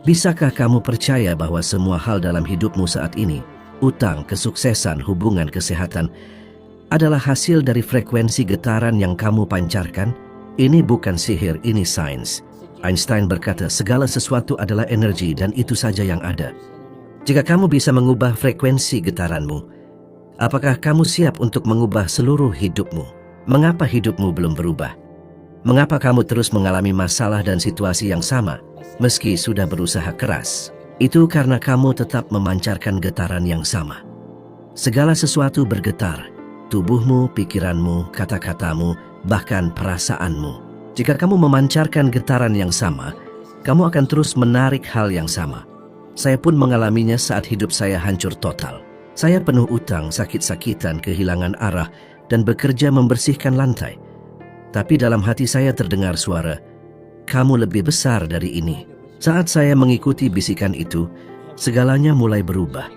Bisakah kamu percaya bahwa semua hal dalam hidupmu saat ini, utang, kesuksesan, hubungan, kesehatan, adalah hasil dari frekuensi getaran yang kamu pancarkan? Ini bukan sihir, ini sains. Einstein berkata, segala sesuatu adalah energi dan itu saja yang ada. Jika kamu bisa mengubah frekuensi getaranmu, apakah kamu siap untuk mengubah seluruh hidupmu? Mengapa hidupmu belum berubah? Mengapa kamu terus mengalami masalah dan situasi yang sama, meski sudah berusaha keras? Itu karena kamu tetap memancarkan getaran yang sama. Segala sesuatu bergetar, tubuhmu, pikiranmu, kata-katamu, bahkan perasaanmu. Jika kamu memancarkan getaran yang sama, kamu akan terus menarik hal yang sama. Saya pun mengalaminya saat hidup saya hancur total. Saya penuh utang, sakit-sakitan, kehilangan arah, dan bekerja membersihkan lantai. Tapi dalam hati saya terdengar suara, kamu lebih besar dari ini. Saat saya mengikuti bisikan itu, segalanya mulai berubah.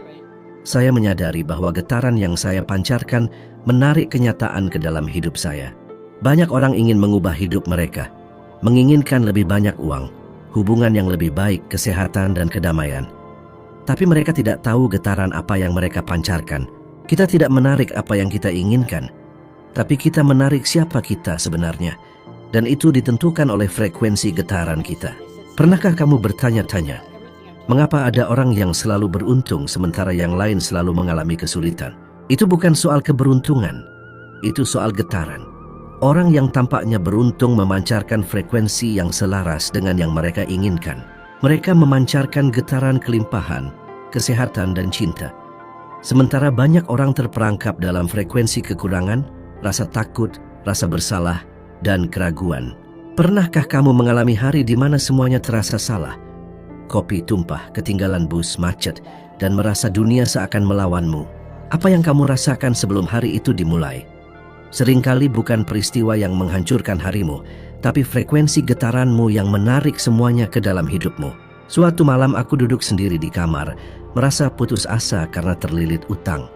Saya menyadari bahwa getaran yang saya pancarkan menarik kenyataan ke dalam hidup saya. Banyak orang ingin mengubah hidup mereka, menginginkan lebih banyak uang, hubungan yang lebih baik, kesehatan, dan kedamaian. Tapi mereka tidak tahu getaran apa yang mereka pancarkan. Kita tidak menarik apa yang kita inginkan, tapi kita menarik siapa kita sebenarnya. Dan itu ditentukan oleh frekuensi getaran kita. Pernahkah kamu bertanya-tanya, mengapa ada orang yang selalu beruntung sementara yang lain selalu mengalami kesulitan? Itu bukan soal keberuntungan, itu soal getaran. Orang yang tampaknya beruntung memancarkan frekuensi yang selaras dengan yang mereka inginkan. Mereka memancarkan getaran kelimpahan, kesehatan, dan cinta. Sementara banyak orang terperangkap dalam frekuensi kekurangan, rasa takut, rasa bersalah, dan keraguan. Pernahkah kamu mengalami hari di mana semuanya terasa salah? Kopi tumpah, ketinggalan bus, macet, dan merasa dunia seakan melawanmu. Apa yang kamu rasakan sebelum hari itu dimulai? Seringkali bukan peristiwa yang menghancurkan harimu, tapi frekuensi getaranmu yang menarik semuanya ke dalam hidupmu. Suatu malam aku duduk sendiri di kamar, merasa putus asa karena terlilit utang.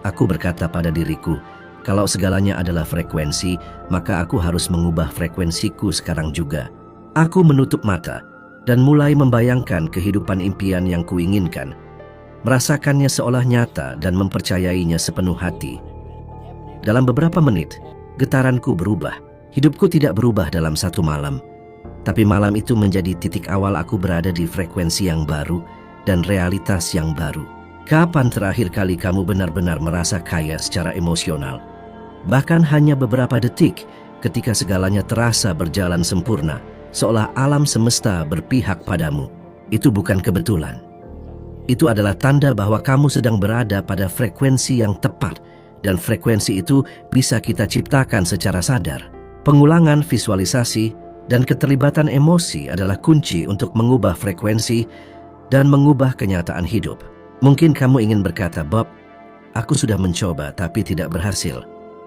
Aku berkata pada diriku, kalau segalanya adalah frekuensi, maka aku harus mengubah frekuensiku sekarang juga. Aku menutup mata dan mulai membayangkan kehidupan impian yang kuinginkan, merasakannya seolah nyata dan mempercayainya sepenuh hati. Dalam beberapa menit, getaranku berubah. Hidupku tidak berubah dalam satu malam, tapi malam itu menjadi titik awal aku berada di frekuensi yang baru dan realitas yang baru. Kapan terakhir kali kamu benar-benar merasa kaya secara emosional? Bahkan hanya beberapa detik ketika segalanya terasa berjalan sempurna, seolah alam semesta berpihak padamu. Itu bukan kebetulan. Itu adalah tanda bahwa kamu sedang berada pada frekuensi yang tepat, dan frekuensi itu bisa kita ciptakan secara sadar. Pengulangan visualisasi dan keterlibatan emosi adalah kunci untuk mengubah frekuensi dan mengubah kenyataan hidup. Mungkin kamu ingin berkata, Bob, aku sudah mencoba tapi tidak berhasil.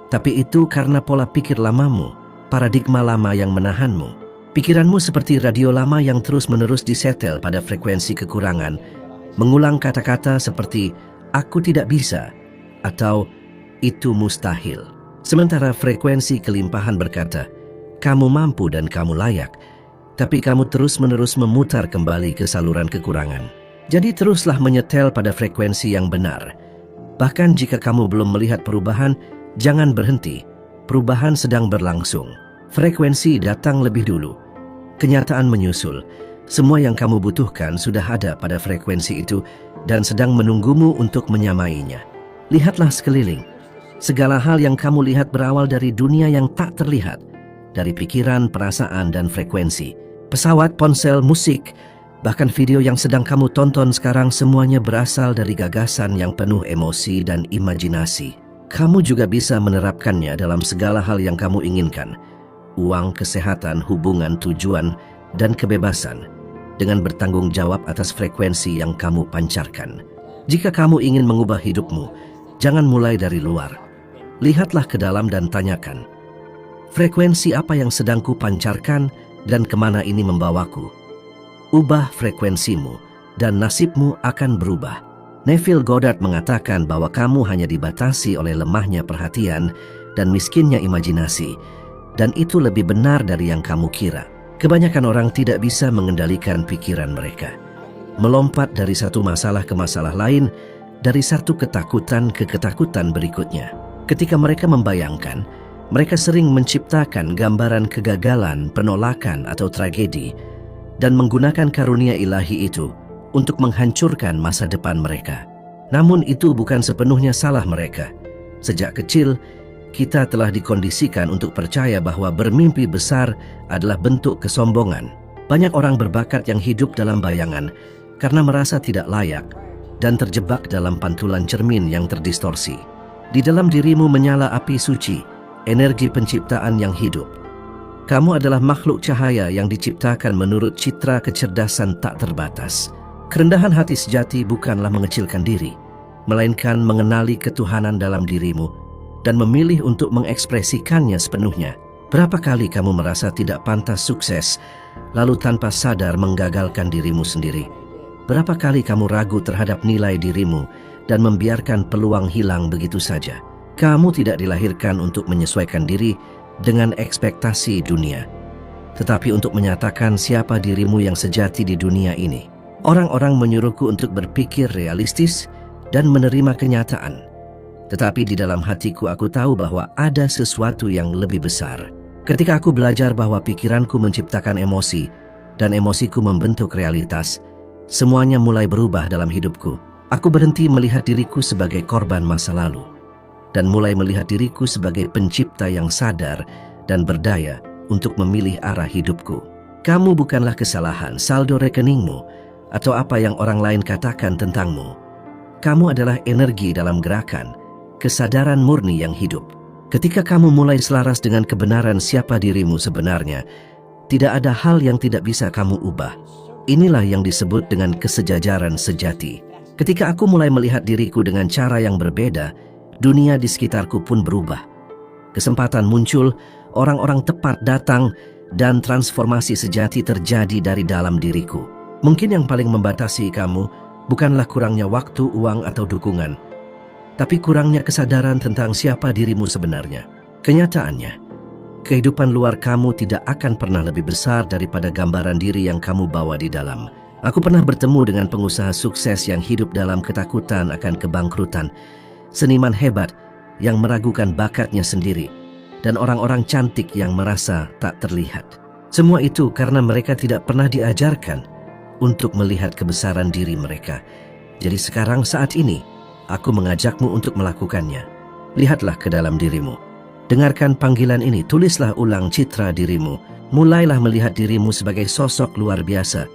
Tapi itu karena pola pikir lamamu, paradigma lama yang menahanmu. Pikiranmu seperti radio lama yang terus-menerus disetel pada frekuensi kekurangan, mengulang kata-kata seperti, aku tidak bisa, atau itu mustahil. Sementara frekuensi kelimpahan berkata, kamu mampu dan kamu layak, tapi kamu terus-menerus memutar kembali ke saluran kekurangan. Jadi teruslah menyetel pada frekuensi yang benar. Bahkan jika kamu belum melihat perubahan, jangan berhenti. Perubahan sedang berlangsung. Frekuensi datang lebih dulu. Kenyataan menyusul. Semua yang kamu butuhkan sudah ada pada frekuensi itu dan sedang menunggumu untuk menyamainya. Lihatlah sekeliling. Segala hal yang kamu lihat berawal dari dunia yang tak terlihat, dari pikiran, perasaan, dan frekuensi. Pesawat, ponsel, musik, bahkan video yang sedang kamu tonton sekarang semuanya berasal dari gagasan yang penuh emosi dan imajinasi. Kamu juga bisa menerapkannya dalam segala hal yang kamu inginkan. Uang, kesehatan, hubungan, tujuan, dan kebebasan, dengan bertanggung jawab atas frekuensi yang kamu pancarkan. Jika kamu ingin mengubah hidupmu, jangan mulai dari luar. Lihatlah ke dalam dan tanyakan, frekuensi apa yang sedang ku pancarkan dan kemana ini membawaku? Ubah frekuensimu dan nasibmu akan berubah. Neville Goddard mengatakan bahwa kamu hanya dibatasi oleh lemahnya perhatian dan miskinnya imajinasi, dan itu lebih benar dari yang kamu kira. Kebanyakan orang tidak bisa mengendalikan pikiran mereka. melompat dari satu masalah ke masalah lain, dari satu ketakutan ke ketakutan berikutnya. Ketika mereka membayangkan, mereka sering menciptakan gambaran kegagalan, penolakan, atau tragedi, dan menggunakan karunia ilahi itu untuk menghancurkan masa depan mereka. Namun itu bukan sepenuhnya salah mereka. Sejak kecil, kita telah dikondisikan untuk percaya bahwa bermimpi besar adalah bentuk kesombongan. Banyak orang berbakat yang hidup dalam bayangan karena merasa tidak layak dan terjebak dalam pantulan cermin yang terdistorsi. Di dalam dirimu menyala api suci, energi penciptaan yang hidup. Kamu adalah makhluk cahaya yang diciptakan menurut citra kecerdasan tak terbatas. Kerendahan hati sejati bukanlah mengecilkan diri, melainkan mengenali ketuhanan dalam dirimu dan memilih untuk mengekspresikannya sepenuhnya. Berapa kali kamu merasa tidak pantas sukses, lalu tanpa sadar menggagalkan dirimu sendiri? Berapa kali kamu ragu terhadap nilai dirimu dan membiarkan peluang hilang begitu saja? Kamu tidak dilahirkan untuk menyesuaikan diri dengan ekspektasi dunia, tetapi untuk menyatakan siapa dirimu yang sejati di dunia ini. Orang-orang menyuruhku untuk berpikir realistis dan menerima kenyataan. Tetapi di dalam hatiku aku tahu bahwa ada sesuatu yang lebih besar. Ketika aku belajar bahwa pikiranku menciptakan emosi dan emosiku membentuk realitas, semuanya mulai berubah dalam hidupku. Aku berhenti melihat diriku sebagai korban masa lalu dan mulai melihat diriku sebagai pencipta yang sadar dan berdaya untuk memilih arah hidupku. Kamu bukanlah kesalahan, saldo rekeningmu, atau apa yang orang lain katakan tentangmu. Kamu adalah energi dalam gerakan, kesadaran murni yang hidup. Ketika kamu mulai selaras dengan kebenaran siapa dirimu sebenarnya, tidak ada hal yang tidak bisa kamu ubah. Inilah yang disebut dengan kesejajaran sejati. Ketika aku mulai melihat diriku dengan cara yang berbeda, dunia di sekitarku pun berubah. Kesempatan muncul, orang-orang tepat datang, dan transformasi sejati terjadi dari dalam diriku. Mungkin yang paling membatasi kamu bukanlah kurangnya waktu, uang, atau dukungan, tapi kurangnya kesadaran tentang siapa dirimu sebenarnya. Kenyataannya, kehidupan luar kamu tidak akan pernah lebih besar daripada gambaran diri yang kamu bawa di dalam. Aku pernah bertemu dengan pengusaha sukses yang hidup dalam ketakutan akan kebangkrutan, seniman hebat yang meragukan bakatnya sendiri, dan orang-orang cantik yang merasa tak terlihat. Semua itu karena mereka tidak pernah diajarkan untuk melihat kebesaran diri mereka. Jadi sekarang saat ini, aku mengajakmu untuk melakukannya. Lihatlah ke dalam dirimu. Dengarkan panggilan ini, tulislah ulang citra dirimu. Mulailah melihat dirimu sebagai sosok luar biasa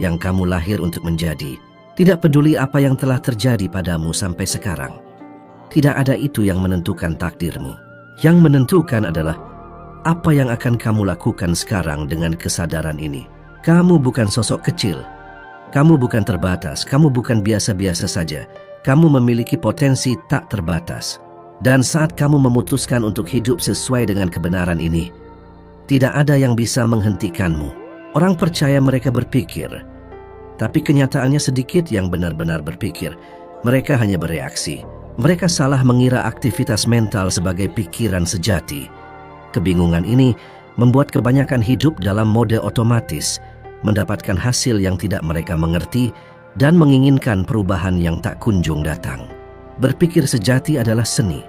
yang kamu lahir untuk menjadi. Tidak peduli apa yang telah terjadi padamu sampai sekarang. Tidak ada itu yang menentukan takdirmu. Yang menentukan adalah apa yang akan kamu lakukan sekarang dengan kesadaran ini. Kamu bukan sosok kecil. Kamu bukan terbatas. Kamu bukan biasa-biasa saja. Kamu memiliki potensi tak terbatas. Dan saat kamu memutuskan untuk hidup sesuai dengan kebenaran ini, tidak ada yang bisa menghentikanmu. Orang percaya mereka berpikir, tapi kenyataannya sedikit yang benar-benar berpikir. Mereka hanya bereaksi. Mereka salah mengira aktivitas mental sebagai pikiran sejati. Kebingungan ini membuat kebanyakan hidup dalam mode otomatis, mendapatkan hasil yang tidak mereka mengerti, dan menginginkan perubahan yang tak kunjung datang. Berpikir sejati adalah seni.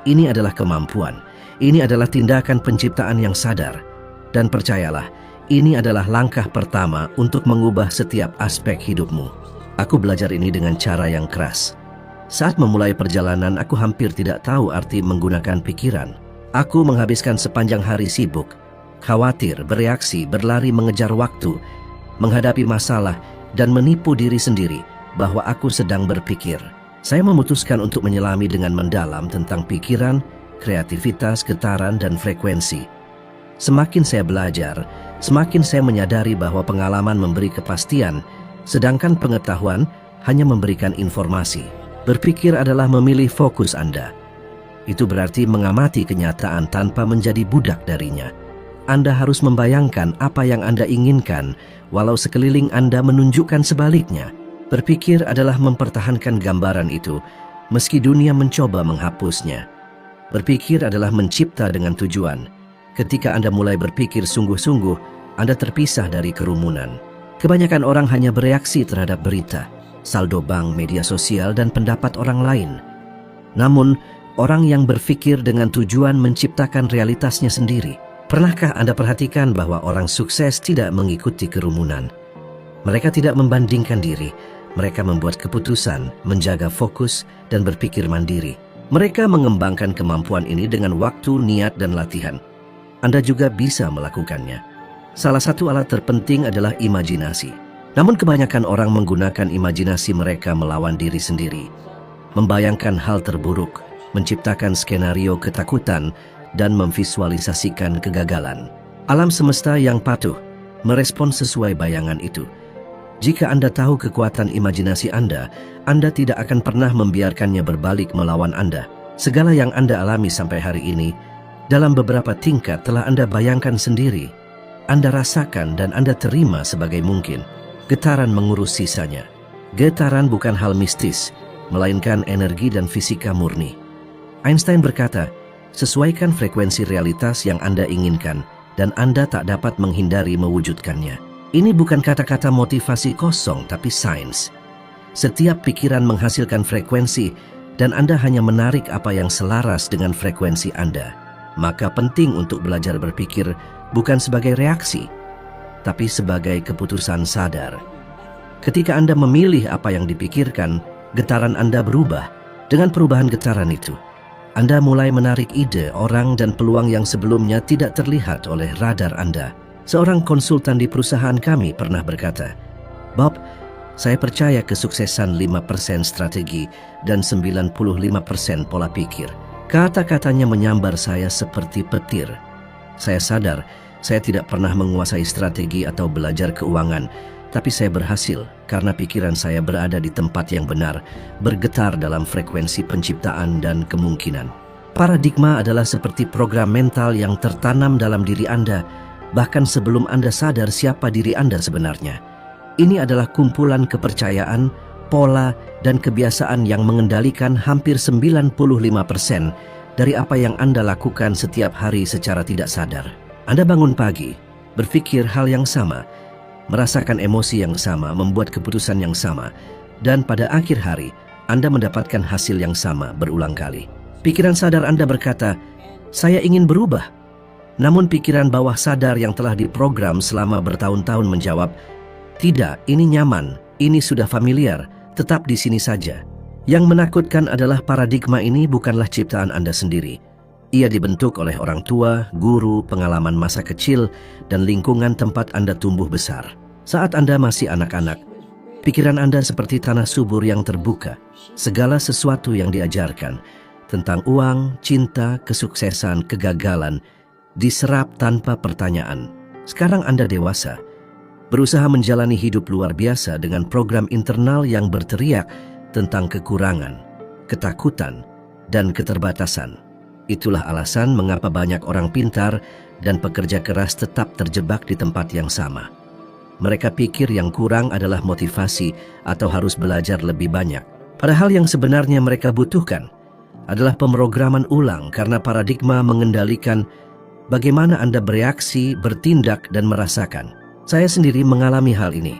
Ini adalah kemampuan. Ini adalah tindakan penciptaan yang sadar. Dan percayalah, ini adalah langkah pertama untuk mengubah setiap aspek hidupmu. Aku belajar ini dengan cara yang keras. Saat memulai perjalanan, aku hampir tidak tahu arti menggunakan pikiran. Aku menghabiskan sepanjang hari sibuk, khawatir, bereaksi, berlari mengejar waktu, menghadapi masalah, dan menipu diri sendiri bahwa aku sedang berpikir. Saya memutuskan untuk menyelami dengan mendalam tentang pikiran, kreativitas, getaran, dan frekuensi. Semakin saya belajar, semakin saya menyadari bahwa pengalaman memberi kepastian, sedangkan pengetahuan hanya memberikan informasi. Berpikir adalah memilih fokus Anda. Itu berarti mengamati kenyataan tanpa menjadi budak darinya. Anda harus membayangkan apa yang Anda inginkan, walau sekeliling Anda menunjukkan sebaliknya. Berpikir adalah mempertahankan gambaran itu, meski dunia mencoba menghapusnya. Berpikir adalah mencipta dengan tujuan. Ketika Anda mulai berpikir sungguh-sungguh, Anda terpisah dari kerumunan. Kebanyakan orang hanya bereaksi terhadap berita, saldo bank, media sosial, dan pendapat orang lain. Namun, orang yang berpikir dengan tujuan menciptakan realitasnya sendiri. Pernahkah Anda perhatikan bahwa orang sukses tidak mengikuti kerumunan? Mereka tidak membandingkan diri. Mereka membuat keputusan, menjaga fokus, dan berpikir mandiri. Mereka mengembangkan kemampuan ini dengan waktu, niat, dan latihan. Anda juga bisa melakukannya. Salah satu alat terpenting adalah imajinasi. Namun kebanyakan orang menggunakan imajinasi mereka melawan diri sendiri. Membayangkan hal terburuk, menciptakan skenario ketakutan, dan memvisualisasikan kegagalan. Alam semesta yang patuh merespon sesuai bayangan itu. Jika Anda tahu kekuatan imajinasi Anda tidak akan pernah membiarkannya berbalik melawan Anda. Segala yang Anda alami sampai hari ini, dalam beberapa tingkat telah Anda bayangkan sendiri. Anda rasakan dan Anda terima sebagai mungkin. Getaran mengurus sisanya. Getaran bukan hal mistis, melainkan energi dan fisika murni. Einstein berkata, sesuaikan frekuensi realitas yang Anda inginkan, dan Anda tak dapat menghindari mewujudkannya. Ini bukan kata-kata motivasi kosong, tapi sains. Setiap pikiran menghasilkan frekuensi, dan Anda hanya menarik apa yang selaras dengan frekuensi Anda. Maka penting untuk belajar berpikir bukan sebagai reaksi, tapi sebagai keputusan sadar. Ketika Anda memilih apa yang dipikirkan, getaran Anda berubah. Dengan perubahan getaran itu, Anda mulai menarik ide, orang, dan peluang yang sebelumnya tidak terlihat oleh radar Anda. Seorang konsultan di perusahaan kami pernah berkata, "Bob, saya percaya kesuksesan 5% strategi dan 95% pola pikir." Kata-katanya menyambar saya seperti petir. Saya sadar, saya tidak pernah menguasai strategi atau belajar keuangan, tapi saya berhasil karena pikiran saya berada di tempat yang benar, bergetar dalam frekuensi penciptaan dan kemungkinan. Paradigma adalah seperti program mental yang tertanam dalam diri Anda, bahkan sebelum Anda sadar siapa diri Anda sebenarnya. Ini adalah kumpulan kepercayaan, pola, dan kebiasaan yang mengendalikan hampir 95% dari apa yang Anda lakukan setiap hari secara tidak sadar. Anda bangun pagi, berpikir hal yang sama, merasakan emosi yang sama, membuat keputusan yang sama, dan pada akhir hari, Anda mendapatkan hasil yang sama berulang kali. Pikiran sadar Anda berkata, "Saya ingin berubah." Namun pikiran bawah sadar yang telah diprogram selama bertahun-tahun menjawab, "Tidak, ini nyaman, ini sudah familiar, tetap di sini saja." Yang menakutkan adalah paradigma ini bukanlah ciptaan Anda sendiri. Ia dibentuk oleh orang tua, guru, pengalaman masa kecil, dan lingkungan tempat Anda tumbuh besar. Saat Anda masih anak-anak, pikiran Anda seperti tanah subur yang terbuka. Segala sesuatu yang diajarkan tentang uang, cinta, kesuksesan, kegagalan diserap tanpa pertanyaan. Sekarang Anda dewasa, berusaha menjalani hidup luar biasa dengan program internal yang berteriak tentang kekurangan, ketakutan, dan keterbatasan. Itulah alasan mengapa banyak orang pintar dan pekerja keras tetap terjebak di tempat yang sama. Mereka pikir yang kurang adalah motivasi atau harus belajar lebih banyak. Padahal yang sebenarnya mereka butuhkan adalah pemrograman ulang karena paradigma mengendalikan bagaimana Anda bereaksi, bertindak, dan merasakan. Saya sendiri mengalami hal ini.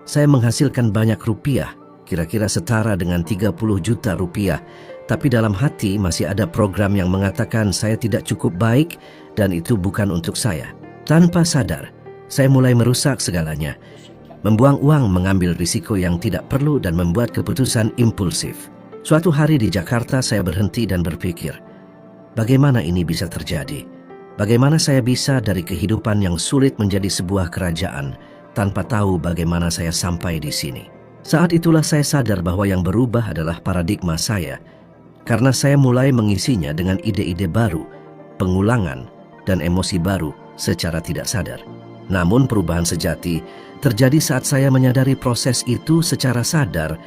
Saya menghasilkan banyak rupiah, kira-kira setara dengan 30 juta rupiah, tapi dalam hati masih ada program yang mengatakan saya tidak cukup baik dan itu bukan untuk saya. Tanpa sadar, saya mulai merusak segalanya, membuang uang, mengambil risiko yang tidak perlu, dan membuat keputusan impulsif. Suatu hari di Jakarta saya berhenti dan berpikir, bagaimana ini bisa terjadi? Bagaimana saya bisa dari kehidupan yang sulit menjadi sebuah kerajaan tanpa tahu bagaimana saya sampai di sini? Saat itulah saya sadar bahwa yang berubah adalah paradigma saya, karena saya mulai mengisinya dengan ide-ide baru, pengulangan, dan emosi baru secara tidak sadar. Namun perubahan sejati terjadi saat saya menyadari proses itu secara sadar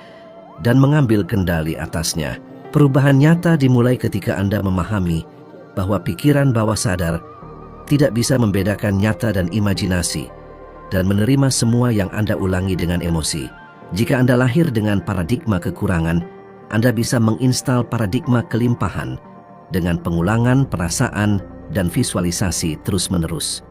dan mengambil kendali atasnya. Perubahan nyata dimulai ketika Anda memahami bahwa pikiran bawah sadar tidak bisa membedakan nyata dan imajinasi dan menerima semua yang Anda ulangi dengan emosi. Jika Anda lahir dengan paradigma kekurangan, Anda bisa menginstal paradigma kelimpahan dengan pengulangan, perasaan, dan visualisasi terus-menerus.